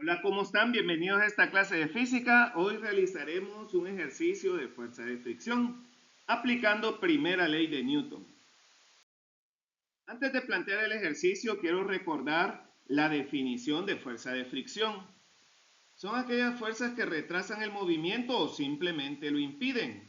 Hola, ¿cómo están? Bienvenidos a esta clase de física. Hoy realizaremos un ejercicio de fuerza de fricción aplicando primera ley de Newton. Antes de plantear el ejercicio, quiero recordar la definición de fuerza de fricción. Son aquellas fuerzas que retrasan el movimiento o simplemente lo impiden.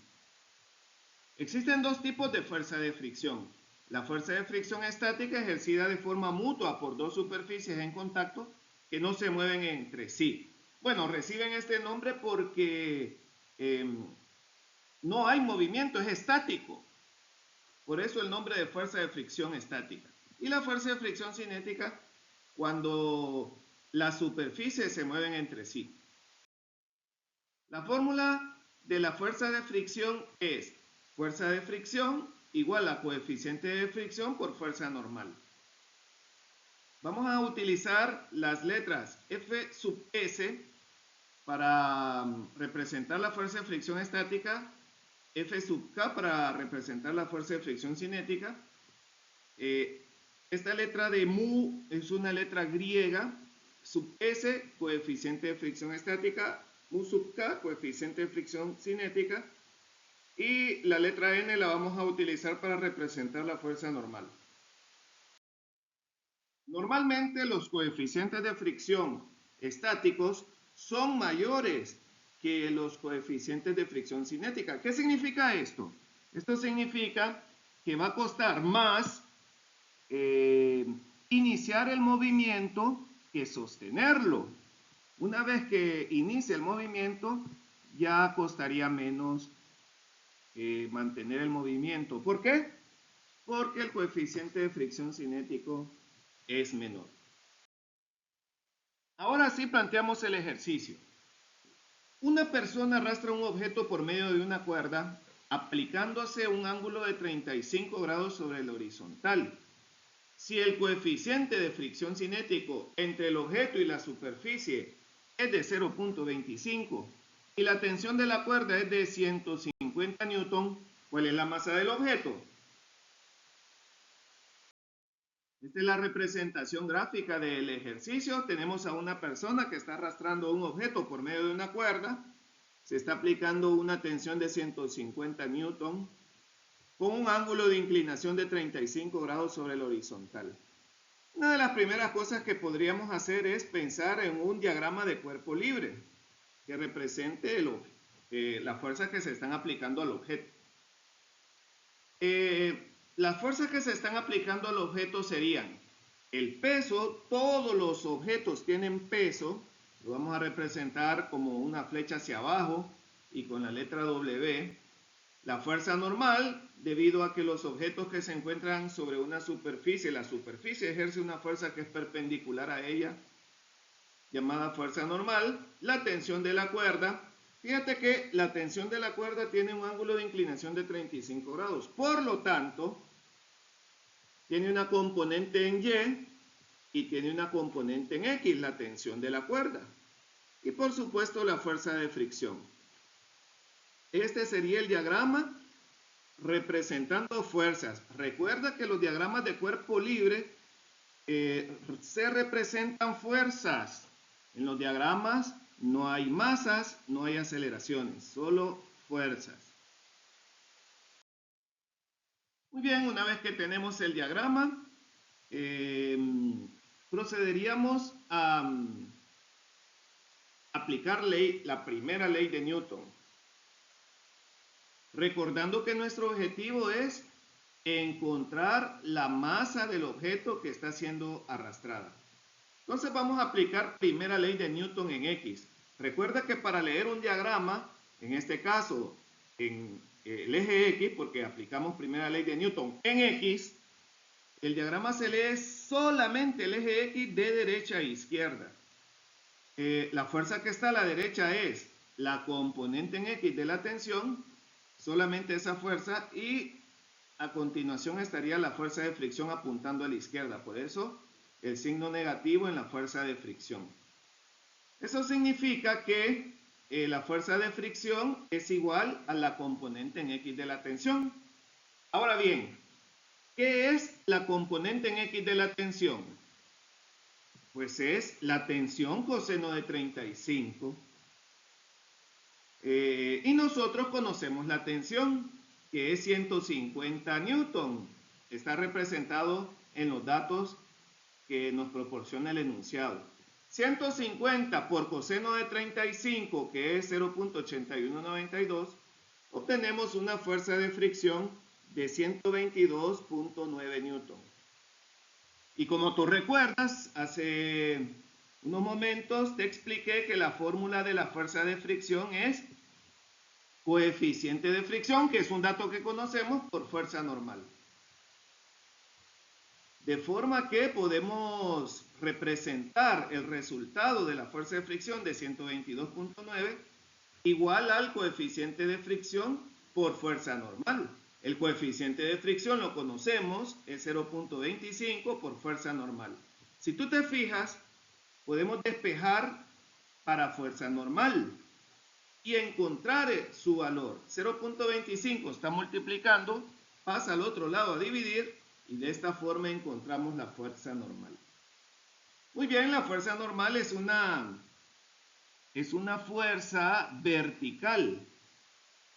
Existen dos tipos de fuerza de fricción. La fuerza de fricción estática ejercida de forma mutua por dos superficies en contacto que no se mueven entre sí. Bueno, reciben este nombre porque no hay movimiento, es estático. Por eso el nombre de fuerza de fricción estática. Y la fuerza de fricción cinética cuando las superficies se mueven entre sí. La fórmula de la fuerza de fricción es fuerza de fricción igual a coeficiente de fricción por fuerza normal. Vamos a utilizar las letras F sub S para representar la fuerza de fricción estática, F sub K para representar la fuerza de fricción cinética. Esta letra de mu es una letra griega, sub S, coeficiente de fricción estática, mu sub K, coeficiente de fricción cinética, y la letra N la vamos a utilizar para representar la fuerza normal. Normalmente los coeficientes de fricción estáticos son mayores que los coeficientes de fricción cinética. ¿Qué significa esto? Esto significa que va a costar más iniciar el movimiento que sostenerlo. Una vez que inicia el movimiento, ya costaría menos mantener el movimiento. ¿Por qué? Porque el coeficiente de fricción cinético es menor. Ahora sí planteamos el ejercicio. Una persona arrastra un objeto por medio de una cuerda aplicándose un ángulo de 35 grados sobre el horizontal. Si el coeficiente de fricción cinético entre el objeto y la superficie es de 0.25 y la tensión de la cuerda es de 150 newton, ¿cuál es la masa del objeto? Esta es la representación gráfica del ejercicio. Tenemos a una persona que está arrastrando un objeto por medio de una cuerda. Se está aplicando una tensión de 150 newton con un ángulo de inclinación de 35 grados sobre el horizontal. Una de las primeras cosas que podríamos hacer es pensar en un diagrama de cuerpo libre que represente las fuerzas que se están aplicando al objeto. Las fuerzas que se están aplicando al objeto serían el peso. Todos los objetos tienen peso. Lo vamos a representar como una flecha hacia abajo y con la letra W. La fuerza normal, debido a que los objetos que se encuentran sobre una superficie, la superficie ejerce una fuerza que es perpendicular a ella, llamada fuerza normal. La tensión de la cuerda, fíjate que la tensión de la cuerda tiene un ángulo de inclinación de 35 grados. Por lo tanto, tiene una componente en Y y tiene una componente en X, la tensión de la cuerda. Y por supuesto la fuerza de fricción. Este sería el diagrama representando fuerzas. Recuerda que los diagramas de cuerpo libre se representan fuerzas. En los diagramas no hay masas, no hay aceleraciones, solo fuerzas. Muy bien, una vez que tenemos el diagrama, procederíamos a aplicar la primera ley de Newton. Recordando que nuestro objetivo es encontrar la masa del objeto que está siendo arrastrada. Entonces vamos a aplicar primera ley de Newton en X. Recuerda que para leer un diagrama, en este caso en el eje X, porque aplicamos primera ley de Newton en X, el diagrama se lee solamente el eje X de derecha a izquierda. La fuerza que está a la derecha es la componente en X de la tensión, solamente esa fuerza, y a continuación estaría la fuerza de fricción apuntando a la izquierda. Por eso el signo negativo en la fuerza de fricción. Eso significa que la fuerza de fricción es igual a la componente en X de la tensión. Ahora bien, ¿qué es la componente en X de la tensión? Pues es la tensión coseno de 35. Y nosotros conocemos la tensión, que es 150 newton. Está representado en los datos que nos proporciona el enunciado. 150 por coseno de 35, que es 0.8192, obtenemos una fuerza de fricción de 122.9 newton. Y como tú recuerdas, hace unos momentos te expliqué que la fórmula de la fuerza de fricción es coeficiente de fricción, que es un dato que conocemos, por fuerza normal. De forma que podemos representar el resultado de la fuerza de fricción de 122.9 igual al coeficiente de fricción por fuerza normal. El coeficiente de fricción lo conocemos, es 0.25 por fuerza normal. Si tú te fijas, podemos despejar para fuerza normal y encontrar su valor. 0.25 está multiplicando, pasa al otro lado a dividir y de esta forma encontramos la fuerza normal. Muy bien, la fuerza normal es una fuerza vertical.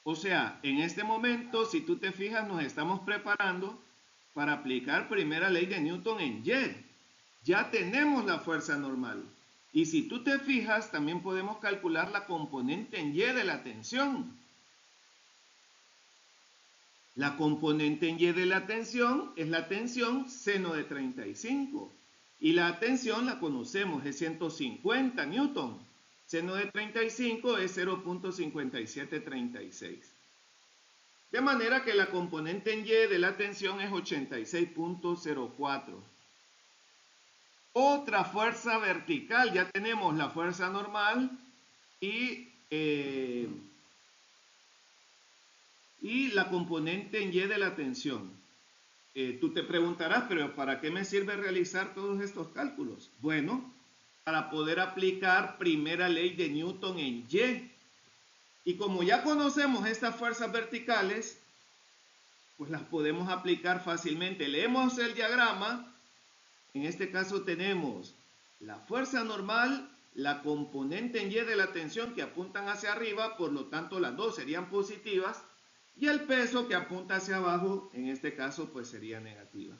O sea, en este momento, si tú te fijas, nos estamos preparando para aplicar primera ley de Newton en Y. Ya tenemos la fuerza normal. Y si tú te fijas, también podemos calcular la componente en Y de la tensión. La componente en Y de la tensión es la tensión seno de 35. Y la tensión la conocemos, es 150 newton. Seno de 35 es 0.5736. De manera que la componente en Y de la tensión es 86.04. Otra fuerza vertical, ya tenemos la fuerza normal y la componente en Y de la tensión. Tú te preguntarás, pero ¿para qué me sirve realizar todos estos cálculos? Bueno, para poder aplicar primera ley de Newton en Y. Y como ya conocemos estas fuerzas verticales, pues las podemos aplicar fácilmente. Leemos el diagrama. En este caso tenemos la fuerza normal, la componente en Y de la tensión que apuntan hacia arriba, por lo tanto las dos serían positivas, y el peso que apunta hacia abajo, en este caso pues sería negativa.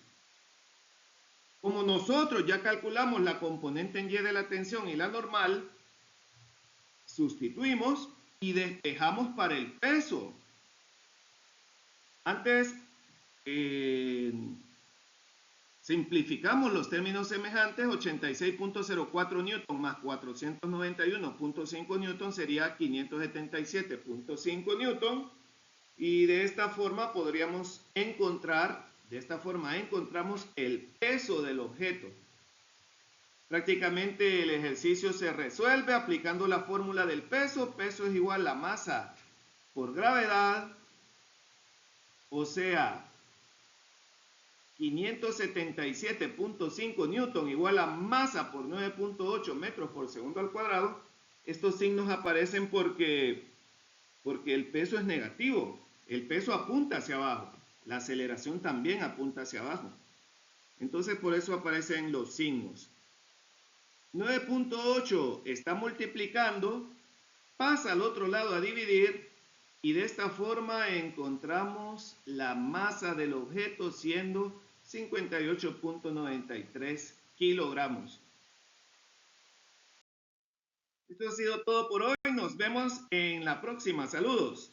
Como nosotros ya calculamos la componente en Y de la tensión y la normal, sustituimos y despejamos para el peso. Antes simplificamos los términos semejantes, 86.04 newton más 491.5 newton sería 577.5 newton. Y de esta forma podríamos encontrar, encontramos el peso del objeto. Prácticamente el ejercicio se resuelve aplicando la fórmula del peso. Peso es igual a masa por gravedad, o sea, 577.5 newton igual a masa por 9.8 metros por segundo al cuadrado. Estos signos aparecen porque el peso es negativo. El peso apunta hacia abajo. La aceleración también apunta hacia abajo. Entonces por eso aparecen los signos. 9.8 está multiplicando, pasa al otro lado a dividir y de esta forma encontramos la masa del objeto siendo 58.93 kilogramos. Esto ha sido todo por hoy. Nos vemos en la próxima. Saludos.